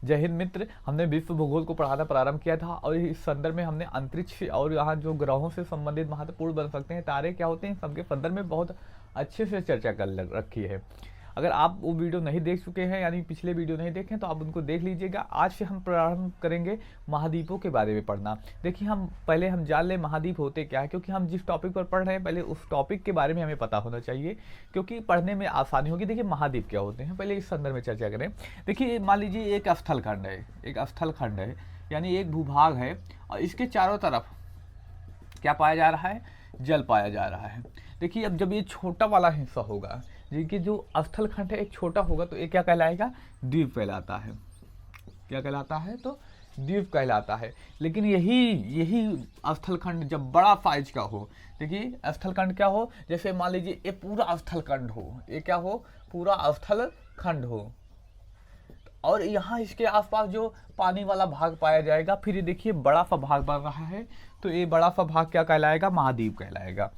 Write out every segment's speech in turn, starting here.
जय हिंद मित्र। हमने विश्व भूगोल को पढ़ाना प्रारंभ किया था और इस संदर्भ में हमने अंतरिक्ष और यहाँ जो ग्रहों से संबंधित महत्वपूर्ण बन सकते हैं तारे क्या होते हैं सबके संदर्भ में बहुत अच्छे से चर्चा कर रखी है। अगर आप वो वीडियो नहीं देख चुके हैं यानी पिछले वीडियो नहीं देखे तो आप उनको देख लीजिएगा। आज से हम प्रारंभ करेंगे महाद्वीपों के बारे में पढ़ना। देखिए हम जान लें महाद्वीप होते क्या है, क्योंकि हम जिस टॉपिक पर पढ़ रहे हैं पहले उस टॉपिक के बारे में हमें पता होना चाहिए, क्योंकि पढ़ने में आसानी होगी। देखिए महाद्वीप क्या होते हैं पहले इस संदर्भ में चर्चा करें। देखिए मान लीजिए एक स्थल खंड है यानी एक भूभाग है और इसके चारों तरफ क्या पाया जा रहा है, जल पाया जा रहा है। देखिए अब जब ये छोटा वाला हिस्सा होगा, जिनकी जो स्थल खंड है एक छोटा होगा, तो ये क्या कहलाएगा, द्वीप कहलाता है। क्या कहलाता है, तो द्वीप कहलाता है। लेकिन यही स्थल खंड जब बड़ा साइज का हो, देखिए स्थल खंड क्या हो, जैसे मान लीजिए ये पूरा स्थल खंड हो, ये क्या हो, पूरा स्थल खंड हो और यहाँ इसके आसपास जो पानी वाला भाग पाया जाएगा, फिर ये देखिए बड़ा सा भाग बन रहा है, तो ये बड़ा सा भाग क्या कहलाएगा, महाद्वीप कहलाएगा।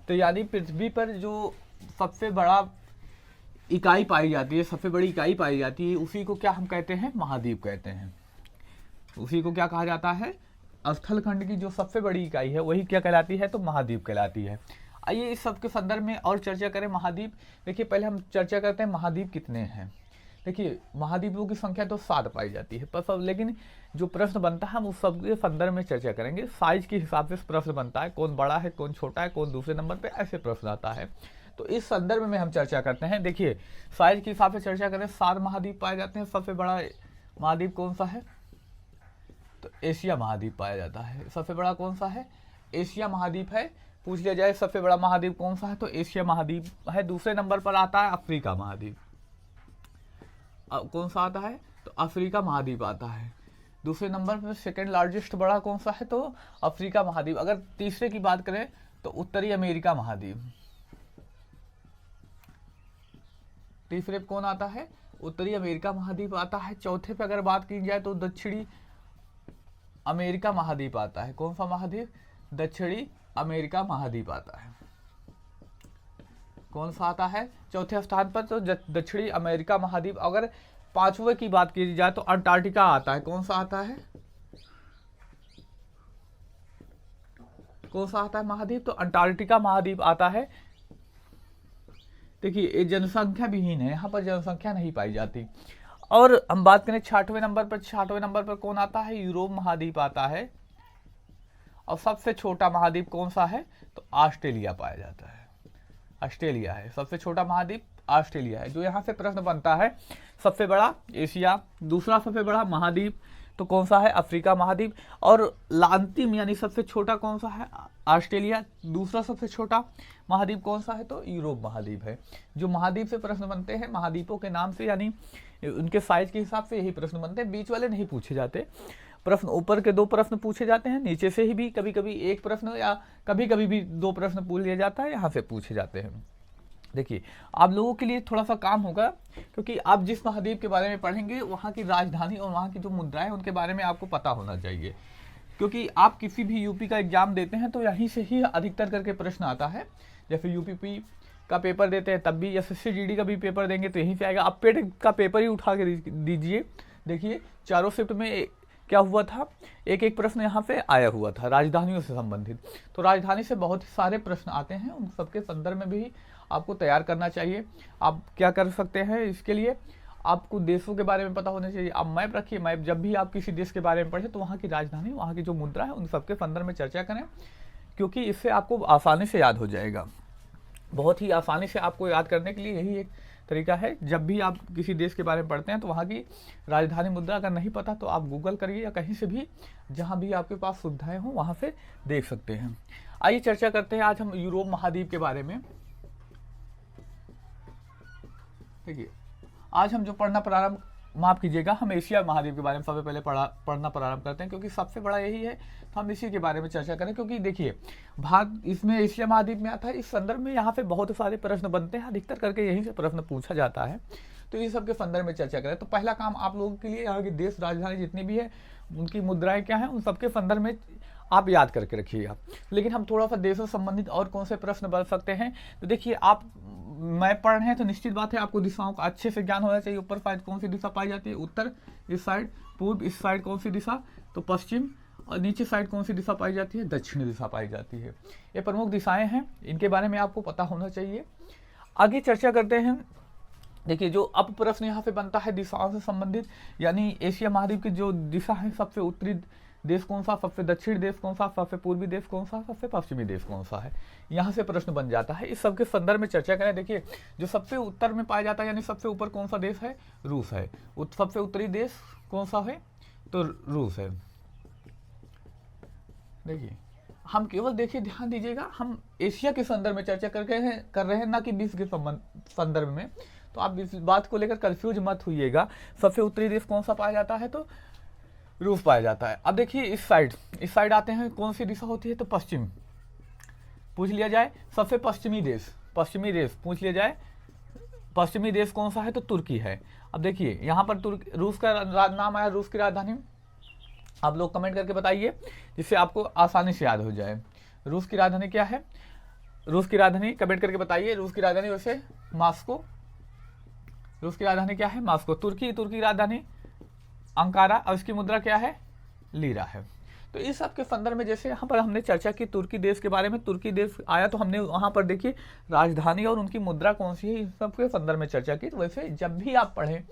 तो यानी पृथ्वी पर जो सबसे बड़ा इकाई पाई जाती है, सबसे बड़ी इकाई पाई जाती है, उसी को क्या हम कहते हैं, महाद्वीप कहते हैं। उसी को क्या कहा जाता है, स्थल खंड की जो सबसे बड़ी इकाई है वही क्या कहलाती है, तो महाद्वीप कहलाती है। आइए इस सब के संदर्भ में और चर्चा करें महाद्वीप। देखिए पहले हम चर्चा करते हैं महाद्वीप कितने हैं। देखिए महाद्वीपों की संख्या तो 7 पाई जाती है, पर लेकिन जो प्रश्न बनता है हम उस सब के संदर्भ में चर्चा करेंगे। साइज के हिसाब से प्रश्न बनता है, कौन बड़ा है, कौन छोटा है, कौन दूसरे नंबर पे, ऐसे प्रश्न आता है। तो इस संदर्भ में हम चर्चा करते हैं। देखिए साइज के हिसाब से चर्चा करें, 7 महाद्वीप पाए जाते हैं। सबसे बड़ा महाद्वीप कौन सा है, तो एशिया महाद्वीप पाया जाता है। सबसे बड़ा कौन सा है, एशिया महाद्वीप है। पूछ लिया जाए सबसे बड़ा महाद्वीप कौन सा है, तो एशिया महाद्वीप है। दूसरे नंबर पर आता है अफ्रीका महाद्वीप। कौन सा आता है, तो अफ्रीका महाद्वीप आता है। दूसरे नंबर पर सेकंड लार्जेस्ट बड़ा कौन सा है, तो अफ्रीका महाद्वीप। अगर तीसरे की बात करें तो उत्तरी अमेरिका महाद्वीप। तीसरे पे कौन आता है, उत्तरी अमेरिका महाद्वीप आता है। चौथे पे अगर बात की जाए तो दक्षिणी अमेरिका महाद्वीप आता है। कौन सा महाद्वीप, दक्षिणी अमेरिका महाद्वीप आता है। कौन सा आता है चौथे स्थान पर, तो दक्षिणी अमेरिका महाद्वीप। अगर पांचवे की बात की जाए तो अंटार्कटिका आता है। कौन सा आता है, कौन सा आता है महाद्वीप, तो अंटार्कटिका महाद्वीप आता है। देखिए ये जनसंख्या विहीन है, यहाँ पर जनसंख्या नहीं पाई जाती। और हम बात करें 6वें नंबर पर कौन आता है, यूरोप महाद्वीप आता है। और सबसे छोटा महाद्वीप कौन सा है, तो ऑस्ट्रेलिया पाया जाता है। ऑस्ट्रेलिया है सबसे छोटा महाद्वीप, ऑस्ट्रेलिया है। जो यहाँ से प्रश्न बनता है, सबसे बड़ा एशिया, दूसरा सबसे बड़ा महाद्वीप तो कौन सा है, अफ्रीका महाद्वीप। और अंतिम यानी सबसे छोटा कौन सा है, ऑस्ट्रेलिया। दूसरा सबसे छोटा महाद्वीप कौन सा है, तो यूरोप महाद्वीप है। जो महाद्वीप से प्रश्न बनते हैं महाद्वीपों के नाम से यानी उनके साइज के हिसाब से यही प्रश्न बनते हैं। बीच वाले नहीं पूछे जाते प्रश्न। ऊपर के 2 प्रश्न पूछे जाते हैं, नीचे से ही भी कभी कभी एक प्रश्न या कभी कभी भी 2 प्रश्न पूछ लिया जाता है, यहाँ से पूछे जाते हैं। देखिए आप लोगों के लिए थोड़ा सा काम होगा, क्योंकि आप जिस महाद्वीप के बारे में पढ़ेंगे वहाँ की राजधानी और वहाँ की जो मुद्राएं उनके बारे में आपको पता होना चाहिए। क्योंकि आप किसी भी यूपी का एग्जाम देते हैं तो यहीं से ही अधिकतर करके प्रश्न आता है। जैसे यूपी का पेपर देते हैं तब भी, एसएससी जीडी का भी पेपर देंगे तो यहीं से आएगा। आप पेट का पेपर ही उठा के दीजिए, देखिए चारों शिफ्ट में क्या हुआ था, एक एक प्रश्न यहाँ पे आया हुआ था राजधानियों से संबंधित। तो राजधानी से बहुत ही सारे प्रश्न आते हैं, उन सबके संदर्भ में भी आपको तैयार करना चाहिए। आप क्या कर सकते हैं, इसके लिए आपको देशों के बारे में पता होना चाहिए। आप मैप रखिए, मैप जब भी आप किसी देश के बारे में पढ़े तो वहाँ की राजधानी, वहाँ की जो मुद्रा है उन सबके संदर्भ में चर्चा करें, क्योंकि इससे आपको आसानी से याद हो जाएगा। बहुत ही आसानी से आपको याद करने के लिए यही एक तरीका है। जब भी आप किसी देश के बारे में पढ़ते हैं तो वहाँ की राजधानी मुद्रा अगर नहीं पता तो आप गूगल करिए या कहीं से भी जहाँ भी आपके पास सुविधाएं हों वहाँ से देख सकते हैं। आइए चर्चा करते हैं आज हम यूरोप महाद्वीप के बारे में। देखिए आज हम जो पढ़ना प्रारंभ, माफ कीजिएगा, हम एशिया महाद्वीप के बारे में सबसे पहले पढ़ना प्रारंभ करते हैं, क्योंकि सबसे बड़ा यही है तो हम इसी के बारे में चर्चा करें। क्योंकि देखिए भाग इसमें एशिया महाद्वीप में आता है। इस संदर्भ में यहाँ पे बहुत सारे प्रश्न बनते हैं, अधिकतर करके यहीं से प्रश्न पूछा जाता है, तो इस सब के संदर्भ में चर्चा करें। तो पहला काम आप लोगों के लिए यहाँ की देश राजधानी जितनी भी है उनकी मुद्राएं क्या है, उन सबके संदर्भ में आप याद करके रखिएगा। लेकिन हम थोड़ा सा देशों से संबंधित और कौन से प्रश्न बन सकते हैं, तो देखिए आप मैप पढ़ रहे हैं तो निश्चित बात है आपको दिशाओं का अच्छे से ज्ञान होना चाहिए। ऊपर साइड कौन सी दिशा पाई जाती है, उत्तर इस साइड, पूर्व इस साइड कौन सी दिशा, तो पश्चिम, और नीचे साइड कौन सी दिशा पाई जाती है, दक्षिणी दिशा पाई जाती है। ये प्रमुख दिशाएं हैं, इनके बारे में आपको पता होना चाहिए। आगे चर्चा करते हैं। देखिए जो अब प्रश्न यहाँ पे बनता है दिशाओं से संबंधित, यानी एशिया महाद्वीप की जो दिशा है, सबसे उत्तरी देश कौन सा, सबसे दक्षिणी देश कौन सा, सबसे पूर्वी देश कौन सा, सबसे पश्चिमी देश कौन सा है, यहाँ से प्रश्न बन जाता है। इस सब के संदर्भ में चर्चा करें। देखिए जो सबसे उत्तर में पाया जाता है, यानी सबसे ऊपर कौन सा देश है, रूस है। सबसे उत्तरी देश कौन सा है, तो रूस है। देखिए हम केवल देखिए ध्यान दीजिएगा, हम एशिया के संदर्भ में चर्चा कर रहे हैं, ना कि विश्व के संदर्भ में। तो आप इस बात को लेकर कंफ्यूज मत होइएगा। सबसे उत्तरी देश कौन सा पाया जाता है, तो रूस पाया जाता है। अब देखिए इस साइड आते हैं, कौन सी दिशा होती है, तो पश्चिम पूछ लिया जाए। सबसे पश्चिमी देश पूछ लिया जाए, पश्चिमी देश कौन सा है, तो तुर्की है। अब देखिए यहाँ पर रूस का नाम आया, रूस की राजधानी आप लोग कमेंट करके बताइए, जिससे आपको आसानी से याद हो जाए। रूस की राजधानी क्या है, रूस की राजधानी कमेंट करके बताइए। रूस की राजधानी वैसे मॉस्को, रूस की राजधानी क्या है, मॉस्को। तुर्की की राजधानी अंकारा, और इसकी मुद्रा क्या है, लीरा है। तो इस सब के संदर्भ में जैसे यहाँ पर हमने चर्चा की तुर्की देश के बारे में, तुर्की देश आया तो हमने वहाँ पर देखिए राजधानी और उनकी मुद्रा कौन सी है, इस सब के संदर्भ में चर्चा की। तो वैसे जब भी आप पढ़ें,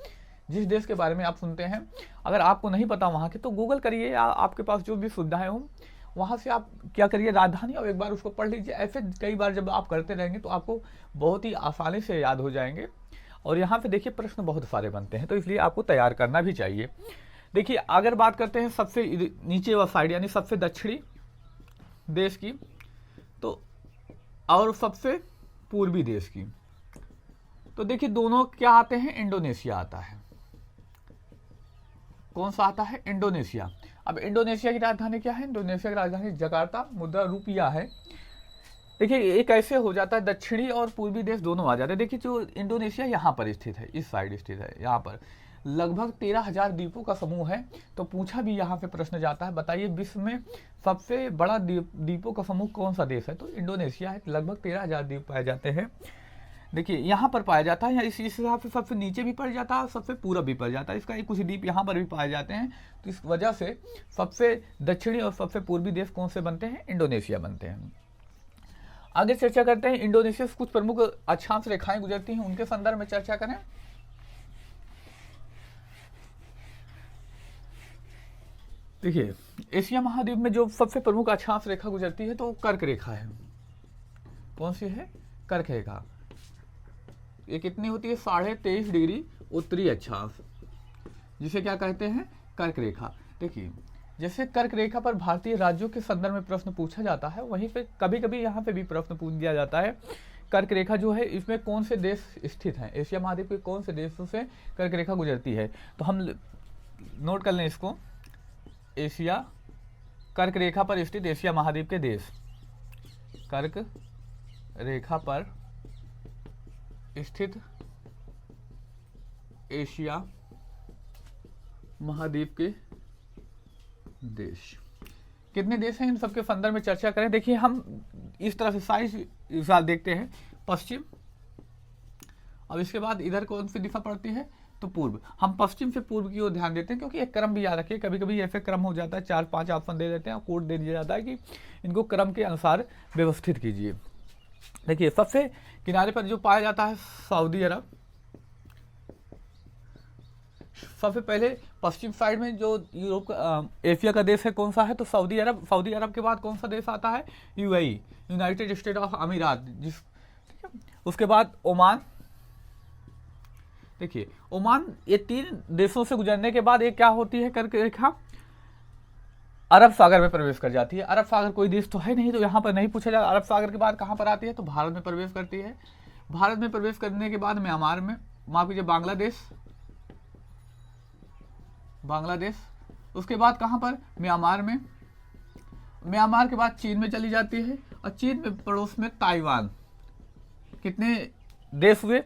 जिस देश के बारे में आप सुनते हैं, अगर आपको नहीं पता वहाँ के, तो गूगल करिए, या आपके पास जो भी सुविधाएं हों वहाँ से आप क्या करिए, राजधानी, और एक बार उसको पढ़ लीजिए। ऐसे कई बार जब आप करते रहेंगे तो आपको बहुत ही आसानी से याद हो जाएंगे। और यहाँ पे देखिए प्रश्न बहुत सारे बनते हैं, तो इसलिए आपको तैयार करना भी चाहिए। देखिए अगर बात करते हैं सबसे नीचे वाला साइड, यानी सबसे दक्षिणी देश की, तो और सबसे पूर्वी देश की, तो देखिए दोनों क्या आते हैं, इंडोनेशिया आता है। कौन सा आता है, इंडोनेशिया। अब इंडोनेशिया की राजधानी क्या है, इंडोनेशिया की राजधानी जकार्ता, मुद्रा रुपया है। देखिए ये कैसे हो जाता है, दक्षिणी और पूर्वी देश दोनों आ जाते हैं। देखिए जो इंडोनेशिया यहाँ पर स्थित है, इस साइड स्थित है, यहाँ पर लगभग 13,000 द्वीपों का समूह है। तो पूछा भी यहाँ पे प्रश्न जाता है, बताइए विश्व में सबसे बड़ा द्वीपों का समूह कौन सा देश है, तो इंडोनेशिया है। लगभग 13,000 द्वीप पाए जाते हैं। देखिए यहाँ पर पाया जाता है, इस हिसाब से सबसे नीचे भी पड़ जाता है, सबसे पूरब भी पड़ जाता है। इसका कुछ द्वीप यहाँ पर भी पाए जाते हैं। तो इस वजह से सबसे दक्षिणी और सबसे पूर्वी देश कौन से बनते हैं, इंडोनेशिया बनते हैं। आगे चर्चा करते हैं, इंडोनेशिया से कुछ प्रमुख अक्षांश रेखाएं गुजरती हैं, उनके संदर्भ में चर्चा करें। देखिए एशिया महाद्वीप में जो सबसे प्रमुख अक्षांश रेखा गुजरती है, तो कर्क रेखा है। कौन सी है, कर्क रेखा। ये कितनी होती है, 23.5 डिग्री उत्तरी अक्षांश, जिसे क्या कहते हैं, कर्क रेखा। देखिए जैसे कर्क रेखा पर भारतीय राज्यों के संदर्भ में प्रश्न पूछा जाता है, वहीं पे कभी कभी यहाँ पे भी प्रश्न पूछ दिया जाता है। कर्क रेखा जो है, इसमें कौन से देश स्थित हैं, एशिया महाद्वीप के कौन से देशों से कर्क रेखा गुजरती है, तो हम नोट कर लें इसको। एशिया, कर्क रेखा पर स्थित एशिया महाद्वीप के देश, कर्क रेखा पर स्थित एशिया महाद्वीप के देश, कितने देश हैं, इन सबके संदर्भ में चर्चा करें। देखिए हम इस तरह से साइज देखते हैं, पश्चिम, अब इसके बाद इधर कौन सी दिशा पड़ती है, तो पूर्व। हम पश्चिम से पूर्व की ओर ध्यान देते हैं, क्योंकि एक क्रम भी याद रखिए, कभी कभी ऐसे क्रम हो जाता है, 4-5 ऑप्शन दे देते हैं, कोड दे दिया जाता है कि इनको क्रम के अनुसार व्यवस्थित कीजिए। देखिए सबसे किनारे पर जो पाया जाता है, सऊदी अरब। सबसे पहले पश्चिम साइड में जो यूरोप एशिया का देश है, कौन सा है, तो सऊदी अरब। सऊदी अरब के बाद कौन सा देश आता है, यूएई, यूनाइटेड स्टेट ऑफ अमीरात, जिस ठीक है। उसके बाद ओमान। देखिए ओमान, ये 3 देशों से गुजरने के बाद एक क्या होती है, कर्क रेखा अरब सागर में प्रवेश कर जाती है। अरब सागर कोई देश तो है नहीं, तो यहाँ पर नहीं पूछा जाता। अरब सागर के बाद कहाँ पर आती है, तो भारत में प्रवेश करती है। भारत में प्रवेश करने के बाद म्यांमार में, माफ कीजिए बांग्लादेश, उसके बाद कहाँ पर, म्यांमार में। म्यांमार के बाद चीन में चली जाती है, और चीन में पड़ोस में ताइवान। कितने देश हुए,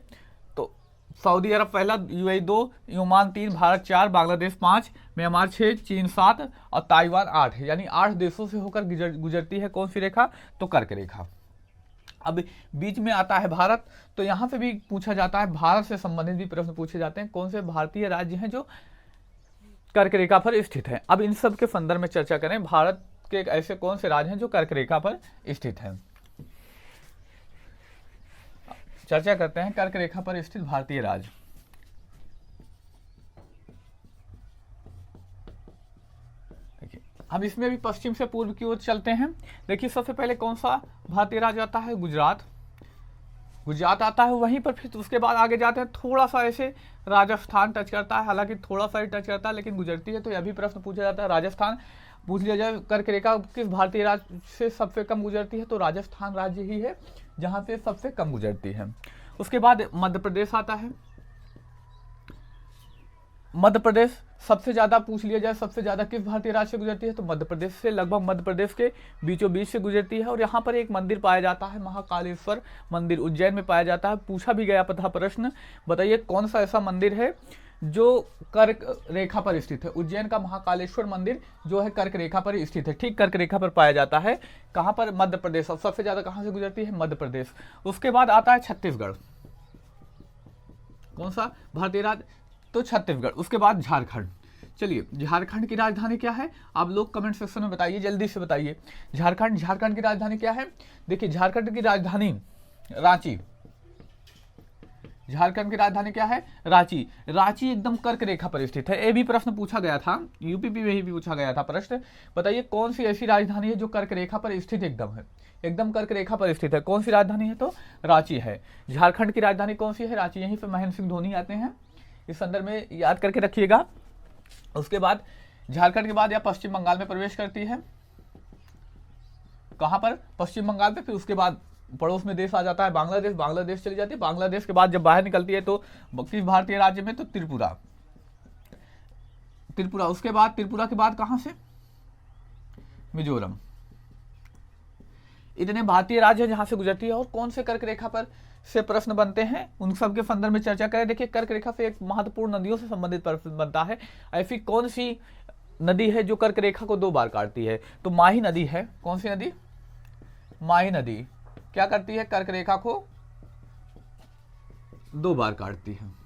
तो सऊदी अरब पहला, UAE 2, Oman 3, Bharat 4, Bangladesh 5, Myanmar 6, चीन 7 और ताइवान 8, यानी 8 देशों से होकर गुजरती है कौन सी रेखा, तो कर्क रेखा। अब बीच में आता है भारत, तो यहाँ से भी पूछा जाता है, भारत से संबंधित भी प्रश्न पूछे जाते हैं, कौन से भारतीय राज्य हैं जो कर्क रेखा पर स्थित हैं। अब इन सब के संदर्भ में चर्चा करें, भारत के ऐसे कौन से राज्य हैं जो कर्क रेखा पर स्थित हैं। चर्चा करते हैं कर्क रेखा पर स्थित भारतीय राज्य। देखिए, हम इसमें भी पश्चिम से पूर्व की ओर चलते हैं। देखिए, सबसे पहले कौन सा भारतीय राज्य आता है, गुजरात। गुजरात आता है, वहीं पर फिर उसके बाद आगे जाते हैं, थोड़ा सा ऐसे राजस्थान टच करता है, हालांकि थोड़ा सा ही टच करता है, लेकिन गुजरती है, तो यह भी प्रश्न पूछा जाता है। राजस्थान पूछ लिया जाए, कर्क रेखा किस भारतीय राज्य से सबसे कम गुजरती है, तो राजस्थान राज्य ही है जहां से सबसे कम गुजरती है। उसके बाद मध्य प्रदेश आता है। मध्य प्रदेश सबसे ज्यादा पूछ लिया जाए, सबसे ज्यादा किस भारतीय राज्य से गुजरती है, तो मध्य प्रदेश से, लगभग मध्य प्रदेश के बीचों बीच से गुजरती है। और यहाँ पर एक मंदिर पाया जाता है, महाकालेश्वर मंदिर, उज्जैन में पाया जाता है। पूछा भी गया था प्रश्न, बताइए कौन सा ऐसा मंदिर है जो कर्क रेखा पर स्थित है। उज्जैन का महाकालेश्वर मंदिर जो है कर्क रेखा पर स्थित है, ठीक कर्क रेखा पर पाया जाता है। कहाँ पर, मध्य प्रदेश। अब सबसे ज्यादा कहाँ से गुजरती है, मध्य प्रदेश। उसके बाद आता है छत्तीसगढ़, कौन सा भारतीय राज्य, तो छत्तीसगढ़। उसके बाद झारखंड। चलिए, झारखंड की राजधानी क्या है, आप लोग कमेंट सेक्शन में बताइए, जल्दी से बताइए। झारखंड की राजधानी क्या है, देखिए झारखंड की राजधानी रांची। झारखंड की राजधानी क्या है, रांची। रांची एकदम कर्क रेखा पर स्थित है। ये भी प्रश्न पूछा गया था, यूपीपी में ही भी पूछा गया था प्रश्न। बताइए कौन सी ऐसी राजधानी है जो कर्क रेखा पर स्थित एकदम है, एकदम कर्क रेखा पर स्थित है, कौन सी राजधानी है, तो रांची है। झारखंड की राजधानी कौन सी है, रांची। यहीं पर महेंद्र सिंह धोनी आते हैं, इस संदर्भ में याद करके रखिएगा। उसके बाद झारखंड के बाद यह पश्चिम बंगाल में प्रवेश करती है, कहां पर, पश्चिम बंगाल पे। फिर उसके बाद पड़ोस में देश आ जाता है बांग्लादेश, बांग्लादेश चली जाती है। बांग्लादेश के बाद जब बाहर निकलती है तो किस भारतीय राज्य में, तो त्रिपुरा। त्रिपुरा, उसके बाद त्रिपुरा के बाद कहां से, मिजोरम। इतने भारतीय राज्य हैं जहां से गुजरती है। और कौन से कर्क रेखा पर से प्रश्न बनते हैं, उन सब के संदर्भ में चर्चा करें। देखिए, कर्क रेखा से एक महत्वपूर्ण नदियों से संबंधित प्रश्न बनता है। ऐसी कौन सी नदी है जो कर्क रेखा को 2 बार काटती है, तो माही नदी है। कौन सी नदी, माही नदी क्या करती है, कर्क रेखा को 2 बार काटती है।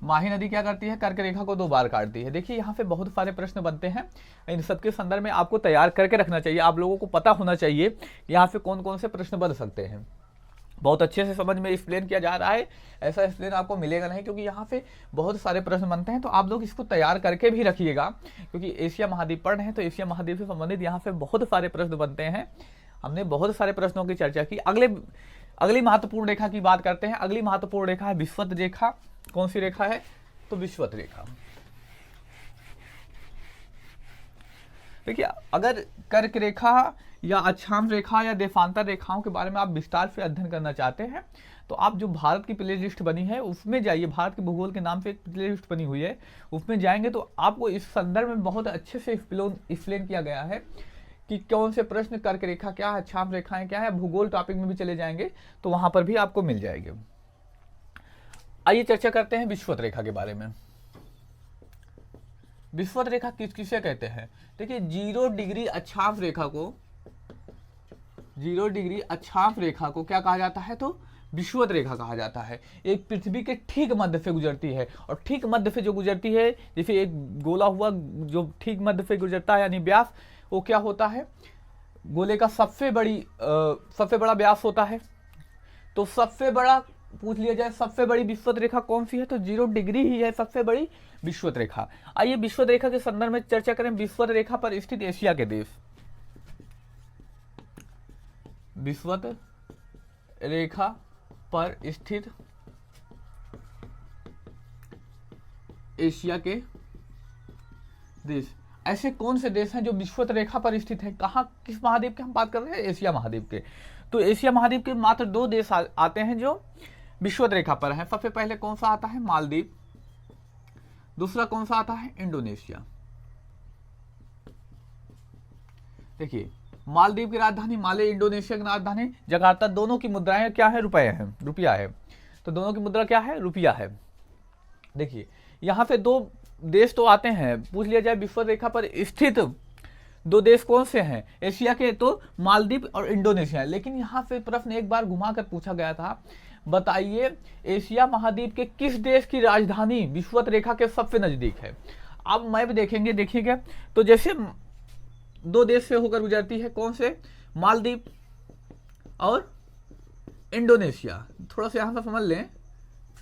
माही नदी क्या करती है, कर्क रेखा को 2 बार काटती है। देखिए, यहाँ पे बहुत सारे प्रश्न बनते हैं, इन सबके संदर्भ में आपको तैयार करके रखना चाहिए। आप लोगों को पता होना चाहिए यहाँ से कौन कौन से प्रश्न बन सकते हैं। बहुत अच्छे से समझ में एक्सप्लेन किया जा रहा है, ऐसा एक्सप्लेन आपको मिलेगा नहीं, क्योंकि यहाँ पे बहुत सारे प्रश्न बनते हैं। तो आप लोग इसको तैयार करके भी रखिएगा, क्योंकि एशिया महाद्वीप पढ़ रहे हैं, तो एशिया महाद्वीप से संबंधित यहाँ पे बहुत सारे प्रश्न बनते हैं। हमने बहुत सारे प्रश्नों की चर्चा की। अगली महत्वपूर्ण रेखा की बात करते हैं। अगली महत्वपूर्ण रेखा है विषुवत रेखा। कौन सी रेखा है, तो विषुवत रेखा। देखिए, अगर कर्क रेखा या अक्षांश रेखा या देशांतर रेखाओं के बारे में आप विस्तार से अध्ययन करना चाहते हैं, तो आप जो भारत की प्ले लिस्ट बनी है उसमें जाइए। भारत के भूगोल के नाम से एक प्ले लिस्ट बनी हुई है, उसमें जाएंगे तो आपको इस संदर्भ में बहुत अच्छे से एक्सप्लेन किया गया है कि कौन से प्रश्न, कर्क रेखा क्या है, अक्षांश रेखाएं क्या है। भूगोल टॉपिक में भी चले जाएंगे तो वहां पर भी आपको मिल जाएंगे। आइए चर्चा करते हैं विषुवत रेखा के बारे में। विषुवत रेखा किसे कहते हैं, देखिए 0 डिग्री अक्षांश रेखा को, 0 डिग्री अक्षांश रेखा को क्या कहा जाता है, तो विषुवत रेखा कहा जाता है। एक पृथ्वी के ठीक मध्य से गुजरती है, और ठीक मध्य से जो गुजरती है, जैसे एक गोला हुआ जो ठीक मध्य से गुजरता है, यानी व्यास, वो क्या होता है, गोले का सबसे बड़ा व्यास होता है। तो सबसे बड़ा पूछ लिया जाए, सबसे बड़ी विषुवत रेखा कौन सी है, तो 0 डिग्री ही है सबसे बड़ी विषुवत रेखा। आइए विषुवत रेखा के संदर्भ में चर्चा करें। विषुवत रेखा पर स्थित एशिया के देश, विषुवत रेखा पर स्थित एशिया के देश, ऐसे कौन से देश हैं जो विषुवत रेखा पर स्थित हैं। कहाँ, किस महाद्वीप के हम बात कर रहे हैं, एशिया महाद्वीप के। तो एशिया महाद्वीप के मात्र 2 देश आते हैं जो विषुवत रेखा पर हैं। सबसे पहले कौन सा आता है, मालदीव। दूसरा कौन सा आता है, इंडोनेशिया। देखिए, मालदीव की राजधानी माले, इंडोनेशिया की राजधानी जकार्ता, दोनों की मुद्राएं क्या है, रुपए हैं, रुपया है। तो दोनों की मुद्रा क्या है? रुपया है। देखिए यहाँ पे दो देश तो आते हैं, पूछ लिया जाए विश्व रेखा पर स्थित दो देश कौन से हैं एशिया के, तो मालदीव और इंडोनेशिया। लेकिन यहाँ पे प्रश्न एक बार घुमा कर पूछा गया था, बताइए एशिया महाद्वीप के किस देश की राजधानी विषुवत रेखा के सबसे नजदीक है। अब मैप देखेंगे, देखिएगा तो जैसे दो देश से होकर गुजरती है, कौन से? मालदीव और इंडोनेशिया। थोड़ा सा यहां से समझ लें,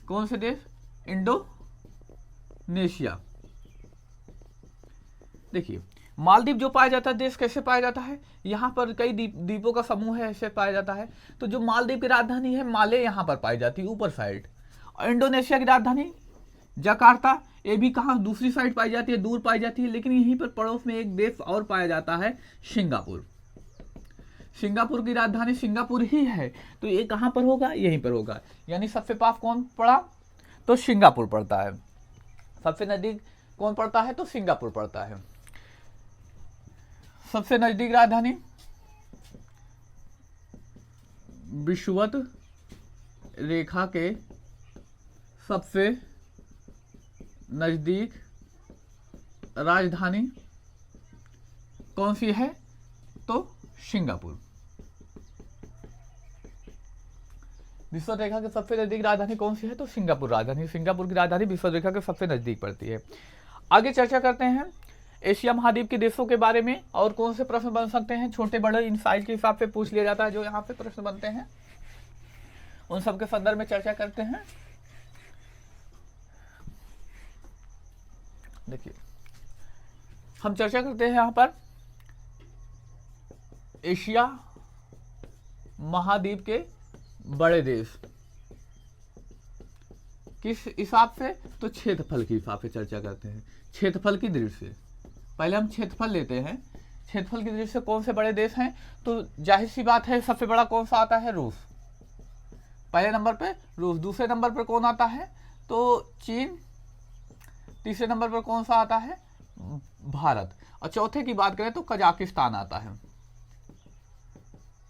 कौन से देश? इंडोनेशिया। देखिए मालदीव जो पाया जाता है देश कैसे पाया जाता है? यहाँ पर कई द्वीपों का समूह है, ऐसे पाया जाता है। तो जो मालदीव की राजधानी है माले यहाँ पर पाई जाती है ऊपर साइड, और इंडोनेशिया की राजधानी जकार्ता, ये भी कहाँ? दूसरी साइड पाई जाती है, दूर पाई जाती है। लेकिन यहीं पर पड़ोस में एक देश और पाया जाता है, सिंगापुर। सिंगापुर की राजधानी सिंगापुर ही है, तो ये कहाँ पर होगा? यहीं पर होगा। यानी सबसे पास कौन पड़ा? तो सिंगापुर पड़ता है। सबसे नजदीक कौन पड़ता है? तो सिंगापुर पड़ता है। सबसे नजदीक राजधानी विषुवत रेखा के सबसे नजदीक राजधानी कौन सी है? तो सिंगापुर। विषुवत रेखा के सबसे नजदीक राजधानी कौन सी है? तो सिंगापुर राजधानी। सिंगापुर की राजधानी विषुवत रेखा के सबसे नजदीक पड़ती है। आगे चर्चा करते हैं एशिया महाद्वीप के देशों के बारे में, और कौन से प्रश्न बन सकते हैं, छोटे बड़े इन साइज के हिसाब से पूछ लिया जाता है। जो यहाँ पे प्रश्न बनते हैं उन सब के संदर्भ में चर्चा करते हैं। देखिए हम चर्चा करते हैं यहाँ पर एशिया महाद्वीप के बड़े देश किस हिसाब से? तो क्षेत्रफल के हिसाब से चर्चा करते हैं। क्षेत्रफल की दृष्टि से पहले हम क्षेत्रफल लेते हैं। क्षेत्रफल की दृष्टि से कौन से बड़े देश हैं? तो जाहिर सी बात है सबसे बड़ा कौन सा आता है? रूस। पहले नंबर पे रूस। दूसरे नंबर पर कौन आता है? तो चीन। तीसरे नंबर पर कौन सा आता है? भारत। और चौथे की बात करें तो कजाकिस्तान आता है।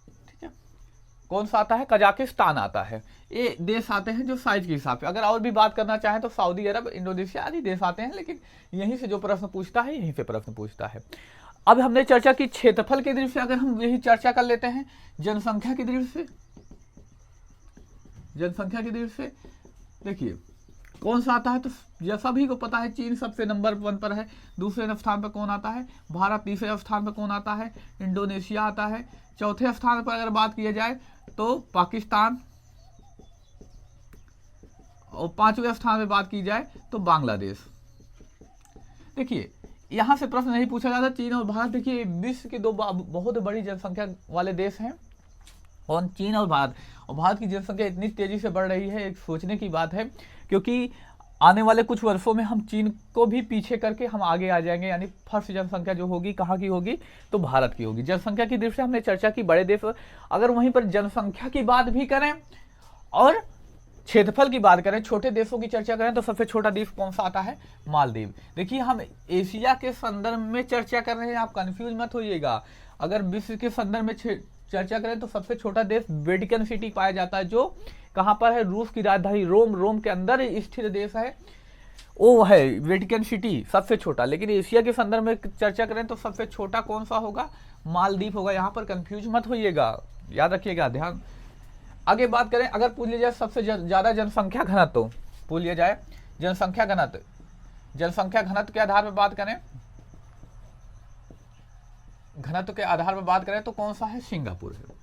ठीक है, कौन सा आता है? कजाकिस्तान आता है। ये देश आते हैं जो साइज के हिसाब से। अगर और भी बात करना चाहें तो सऊदी अरब, इंडोनेशिया आदि देश आते हैं, लेकिन यहीं से जो प्रश्न पूछता है यहीं से प्रश्न पूछता है। अब हमने चर्चा की क्षेत्रफल की दृष्टि से, अगर हम यही चर्चा कर लेते हैं जनसंख्या की दृष्टि से। जनसंख्या की दृष्टि से देखिए कौन सा आता है? तो यह सभी को पता है, चीन सबसे नंबर 1 पर है। दूसरे स्थान पर कौन आता है? भारत। तीसरे स्थान पर कौन आता है? इंडोनेशिया आता है। चौथे स्थान पर अगर बात की जाए तो पाकिस्तान, और पांचवें स्थान पर बात की जाए तो बांग्लादेश। देखिए यहां से प्रश्न नहीं पूछा जाता चीन और भारत। देखिए विश्व के दो बहुत बड़ी जनसंख्या वाले देश हैं, और चीन और भारत। और भारत की जनसंख्या इतनी तेजी से बढ़ रही है, एक सोचने की बात है, क्योंकि आने वाले कुछ वर्षों में हम चीन को भी पीछे करके हम आगे आ जाएंगे। यानी फर्स्ट जनसंख्या जो होगी कहाँ की होगी? तो भारत की होगी। जनसंख्या की दृष्टि से हमने चर्चा की बड़े देश। अगर वहीं पर जनसंख्या की बात भी करें और क्षेत्रफल की बात करें, छोटे देशों की चर्चा करें, तो सबसे छोटा देश कौन सा आता है? मालदीव। देखिए हम एशिया के संदर्भ में चर्चा कर रहे हैं, आप कंफ्यूज मत होइएगा। अगर विश्व के संदर्भ में चर्चा करें तो सबसे छोटा देश वेटिकन सिटी पाया जाता है, जो कहां पर है? रूस की राजधानी रोम। रोम के अंदर स्थित देश है, वो है वेटिकन सिटी सबसे छोटा। लेकिन एशिया के संदर्भ में चर्चा करें तो सबसे छोटा कौन सा होगा? मालदीव होगा। यहाँ पर कंफ्यूज मत होइएगा, याद रखिएगा, ध्यान। आगे बात करें, अगर पूछ लिया जाए सबसे ज्यादा जनसंख्या घनत्व, पूछ लिया जाए जनसंख्या घनत्व, जनसंख्या घनत्व के आधार पर बात करें, घनत्व के आधार पर बात करें तो कौन सा है? सिंगापुर है।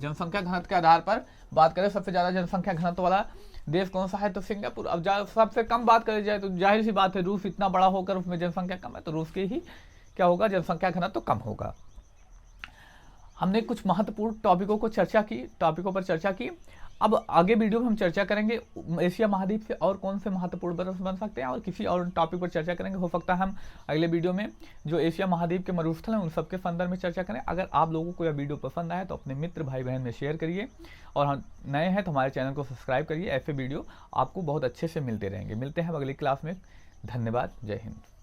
जनसंख्या घनत्व के आधार पर बात करें सबसे ज्यादा जनसंख्या घनत्व वाला देश कौन सा है? तो सिंगापुर। अब सबसे कम बात करी जाए तो जाहिर सी बात है रूस इतना बड़ा होकर उसमें जनसंख्या कम है, तो रूस की ही क्या होगा? जनसंख्या घनत्व तो कम होगा। हमने कुछ महत्वपूर्ण टॉपिकों पर चर्चा की। अब आगे वीडियो में हम चर्चा करेंगे एशिया महाद्वीप से और कौन से महत्वपूर्ण प्रश्न बन सकते हैं, और किसी और टॉपिक पर चर्चा करेंगे। हो सकता है हम अगले वीडियो में जो एशिया महाद्वीप के मरुस्थल हैं उन सबके संदर्भ में चर्चा करें। अगर आप लोगों को यह वीडियो पसंद आए तो अपने मित्र भाई बहन में शेयर करिए, और हम नए हैं तो हमारे चैनल को सब्सक्राइब करिए। ऐसे वीडियो आपको बहुत अच्छे से मिलते रहेंगे। मिलते हैं अगली क्लास में। धन्यवाद। जय हिंद।